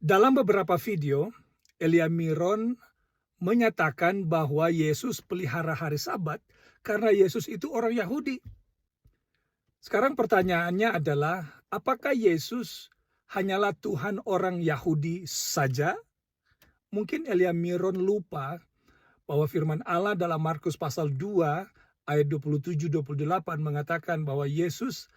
Dalam beberapa video, Elia Miron menyatakan bahwa Yesus pelihara hari Sabat karena Yesus itu orang Yahudi. Sekarang pertanyaannya adalah, apakah Yesus hanyalah Tuhan orang Yahudi saja? Mungkin Elia Miron lupa bahwa firman Allah dalam Markus pasal 2 ayat 27-28 mengatakan bahwa Yesus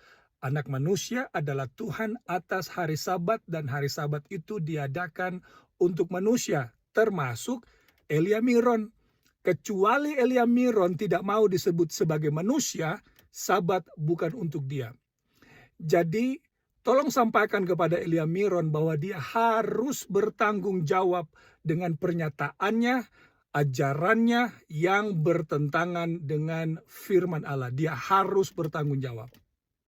anak manusia adalah Tuhan atas hari Sabat, dan hari Sabat itu diadakan untuk manusia, termasuk Elia Miron. Kecuali Elia Miron tidak mau disebut sebagai manusia, Sabat bukan untuk dia. Jadi tolong sampaikan kepada Elia Miron bahwa dia harus bertanggung jawab dengan pernyataannya, ajarannya yang bertentangan dengan firman Allah. Dia harus bertanggung jawab.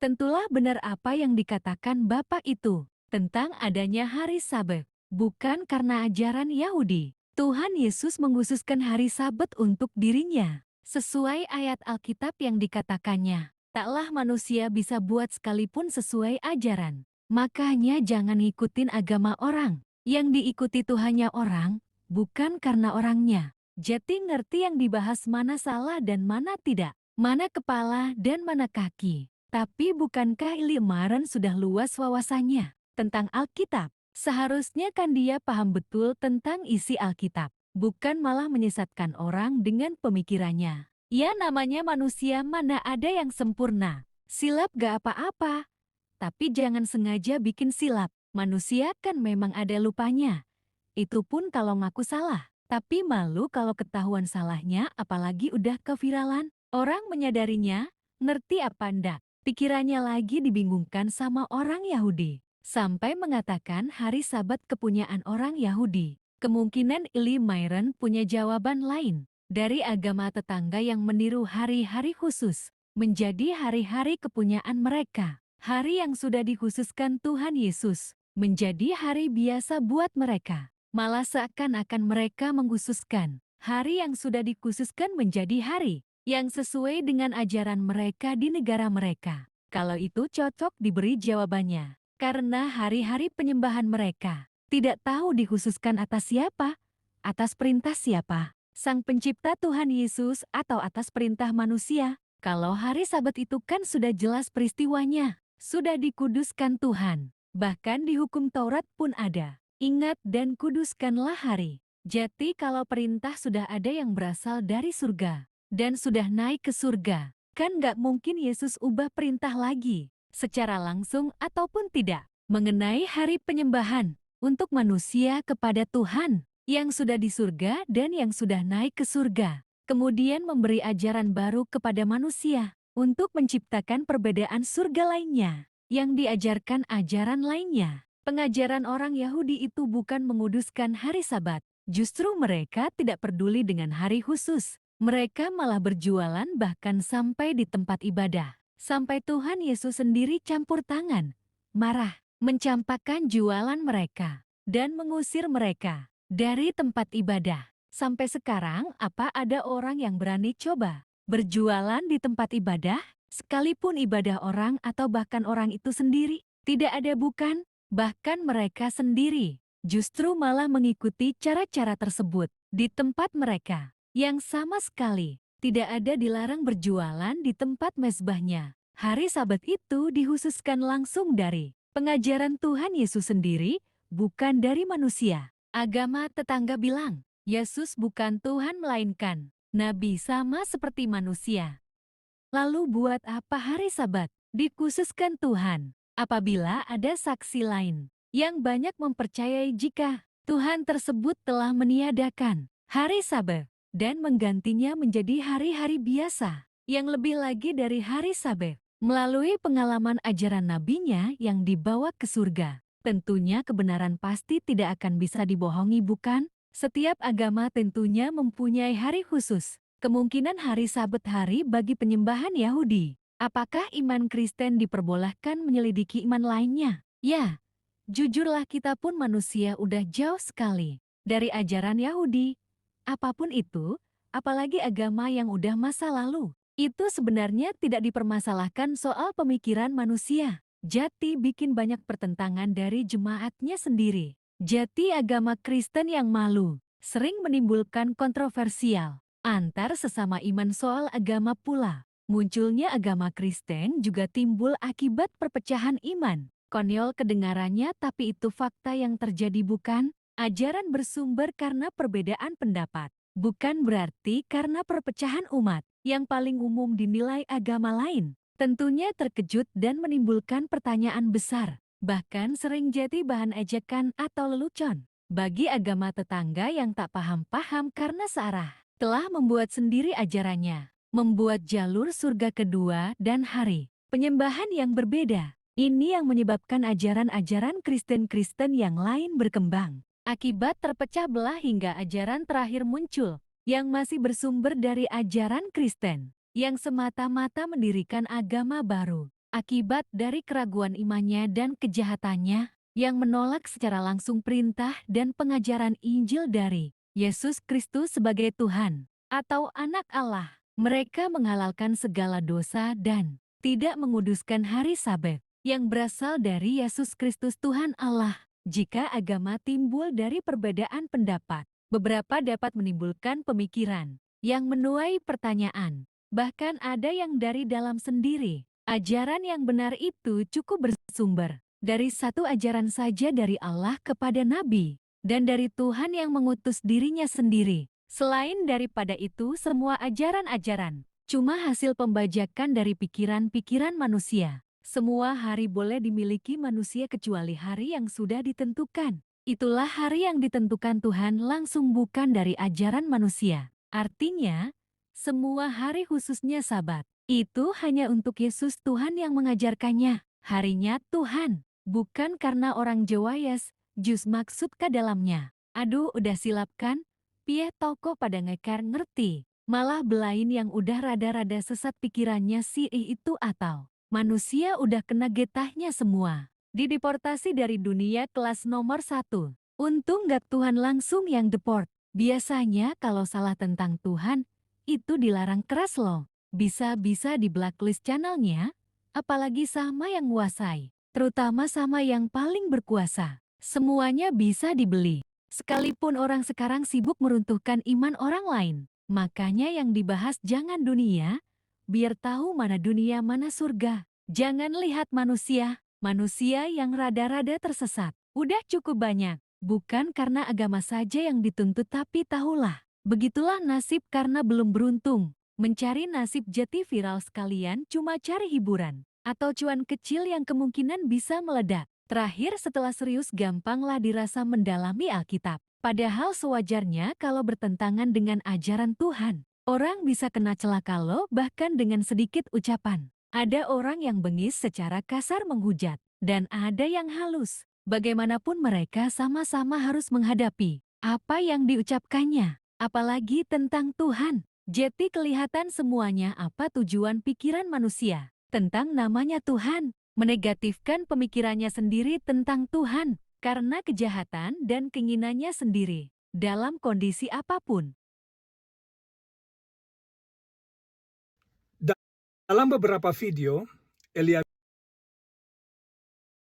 Tentulah benar apa yang dikatakan Bapak itu tentang adanya hari Sabat, bukan karena ajaran Yahudi. Tuhan Yesus mengkhususkan hari Sabat untuk dirinya, sesuai ayat Alkitab yang dikatakannya. Taklah manusia bisa buat sekalipun sesuai ajaran. Makanya jangan ikutin agama orang. Yang diikuti Tuhannya orang, bukan karena orangnya. Jadi ngerti yang dibahas mana salah dan mana tidak, mana kepala dan mana kaki. Tapi bukankah Elia Miron sudah luas wawasannya tentang Alkitab? Seharusnya kan dia paham betul tentang isi Alkitab, bukan malah menyesatkan orang dengan pemikirannya. Ya namanya manusia, mana ada yang sempurna. Silap gak apa-apa, tapi jangan sengaja bikin silap. Manusia kan memang ada lupanya. Itu pun kalau ngaku salah. Tapi malu kalau ketahuan salahnya, apalagi udah keviralan. Orang menyadarinya, ngerti apa ndak? Pikirannya lagi dibingungkan sama orang Yahudi. Sampai mengatakan hari Sabat kepunyaan orang Yahudi. Kemungkinan Elia Miron punya jawaban lain. Dari agama tetangga yang meniru hari-hari khusus, menjadi hari-hari kepunyaan mereka. Hari yang sudah dikhususkan Tuhan Yesus, menjadi hari biasa buat mereka. Malah seakan-akan mereka mengkhususkan hari yang sudah dikhususkan menjadi hari yang sesuai dengan ajaran mereka di negara mereka. Kalau itu cocok diberi jawabannya. Karena hari-hari penyembahan mereka tidak tahu dikhususkan atas siapa, atas perintah siapa, Sang Pencipta Tuhan Yesus atau atas perintah manusia. Kalau hari Sabat itu kan sudah jelas peristiwanya, sudah dikuduskan Tuhan. Bahkan di hukum Taurat pun ada, ingat dan kuduskanlah hari. Jadi kalau perintah sudah ada yang berasal dari surga, dan sudah naik ke surga, kan gak mungkin Yesus ubah perintah lagi, secara langsung ataupun tidak, mengenai hari penyembahan untuk manusia kepada Tuhan yang sudah di surga dan yang sudah naik ke surga. Kemudian memberi ajaran baru kepada manusia untuk menciptakan perbedaan surga lainnya yang diajarkan ajaran lainnya. Pengajaran orang Yahudi itu bukan menguduskan hari Sabat. Justru mereka tidak peduli dengan hari khusus. Mereka malah berjualan bahkan sampai di tempat ibadah. Sampai Tuhan Yesus sendiri campur tangan, marah, mencampakkan jualan mereka, dan mengusir mereka dari tempat ibadah. Sampai sekarang, apa ada orang yang berani coba berjualan di tempat ibadah? Sekalipun ibadah orang atau bahkan orang itu sendiri? Tidak ada, bukan? Bahkan mereka sendiri justru malah mengikuti cara-cara tersebut di tempat mereka, yang sama sekali tidak ada dilarang berjualan di tempat mezbahnya. Hari Sabat itu dikhususkan langsung dari pengajaran Tuhan Yesus sendiri, bukan dari manusia. Agama tetangga bilang, Yesus bukan Tuhan melainkan Nabi sama seperti manusia. Lalu buat apa hari Sabat dikhususkan Tuhan? Apabila ada saksi lain yang banyak mempercayai jika Tuhan tersebut telah meniadakan hari Sabat dan menggantinya menjadi hari-hari biasa yang lebih lagi dari hari Sabat melalui pengalaman ajaran nabinya yang dibawa ke surga. Tentunya kebenaran pasti tidak akan bisa dibohongi, bukan? Setiap agama tentunya mempunyai hari khusus. Kemungkinan hari Sabat hari bagi penyembahan Yahudi. Apakah iman Kristen diperbolehkan menyelidiki iman lainnya? Ya, jujurlah kita pun manusia udah jauh sekali dari ajaran Yahudi. Apapun itu, apalagi agama yang udah masa lalu, itu sebenarnya tidak dipermasalahkan soal pemikiran manusia. Jadi bikin banyak pertentangan dari jemaatnya sendiri. Jati agama Kristen yang malu sering menimbulkan kontroversial antar sesama iman soal agama pula. Munculnya agama Kristen juga timbul akibat perpecahan iman. Konyol kedengarannya, tapi itu fakta yang terjadi, bukan? Ajaran bersumber karena perbedaan pendapat, bukan berarti karena perpecahan umat. Yang paling umum dinilai agama lain, tentunya terkejut dan menimbulkan pertanyaan besar. Bahkan sering jadi bahan ejekan atau lelucon bagi agama tetangga yang tak paham-paham karena searah telah membuat sendiri ajarannya, membuat jalur surga kedua dan hari penyembahan yang berbeda. Ini yang menyebabkan ajaran-ajaran Kristen-Kristen yang lain berkembang. Akibat terpecah belah hingga ajaran terakhir muncul yang masih bersumber dari ajaran Kristen yang semata-mata mendirikan agama baru. Akibat dari keraguan imannya dan kejahatannya yang menolak secara langsung perintah dan pengajaran Injil dari Yesus Kristus sebagai Tuhan atau Anak Allah. Mereka menghalalkan segala dosa dan tidak menguduskan hari Sabat yang berasal dari Yesus Kristus Tuhan Allah. Jika agama timbul dari perbedaan pendapat, beberapa dapat menimbulkan pemikiran yang menuai pertanyaan. Bahkan ada yang dari dalam sendiri. Ajaran yang benar itu cukup bersumber dari satu ajaran saja, dari Allah kepada Nabi, dan dari Tuhan yang mengutus dirinya sendiri. Selain daripada itu, semua ajaran-ajaran cuma hasil pembajakan dari pikiran-pikiran manusia. Semua hari boleh dimiliki manusia kecuali hari yang sudah ditentukan. Itulah hari yang ditentukan Tuhan langsung, bukan dari ajaran manusia. Artinya, semua hari khususnya Sabat itu hanya untuk Yesus Tuhan yang mengajarkannya. Harinya Tuhan, bukan karena orang Jawa jus maksud ke dalamnya. Aduh, udah silap kan? Pieh toko pada ngekar ngerti. Malah belain yang udah rada-rada sesat pikirannya si itu, atau manusia udah kena getahnya semua. Dideportasi dari dunia kelas nomor 1. Untung gak Tuhan langsung yang deport. Biasanya kalau salah tentang Tuhan, itu dilarang keras loh. Bisa-bisa di blacklist channelnya, apalagi sama yang nguasai. Terutama sama yang paling berkuasa. Semuanya bisa dibeli. Sekalipun orang sekarang sibuk meruntuhkan iman orang lain. Makanya yang dibahas jangan dunia, biar tahu mana dunia mana surga. Jangan lihat manusia yang rada-rada tersesat. Udah cukup banyak, bukan karena agama saja yang dituntut, tapi tahulah. Begitulah nasib karena belum beruntung. Mencari nasib jati viral sekalian cuma cari hiburan atau cuan kecil yang kemungkinan bisa meledak. Terakhir setelah serius gampanglah dirasa mendalami Alkitab. Padahal sewajarnya kalau bertentangan dengan ajaran Tuhan. Orang bisa kena celaka loh, bahkan dengan sedikit ucapan. Ada orang yang bengis secara kasar menghujat, dan ada yang halus. Bagaimanapun mereka sama-sama harus menghadapi apa yang diucapkannya. Apalagi tentang Tuhan. Jadi kelihatan semuanya apa tujuan pikiran manusia tentang namanya Tuhan. Menegatifkan pemikirannya sendiri tentang Tuhan karena kejahatan dan keinginannya sendiri dalam kondisi apapun. Dalam beberapa video, Elia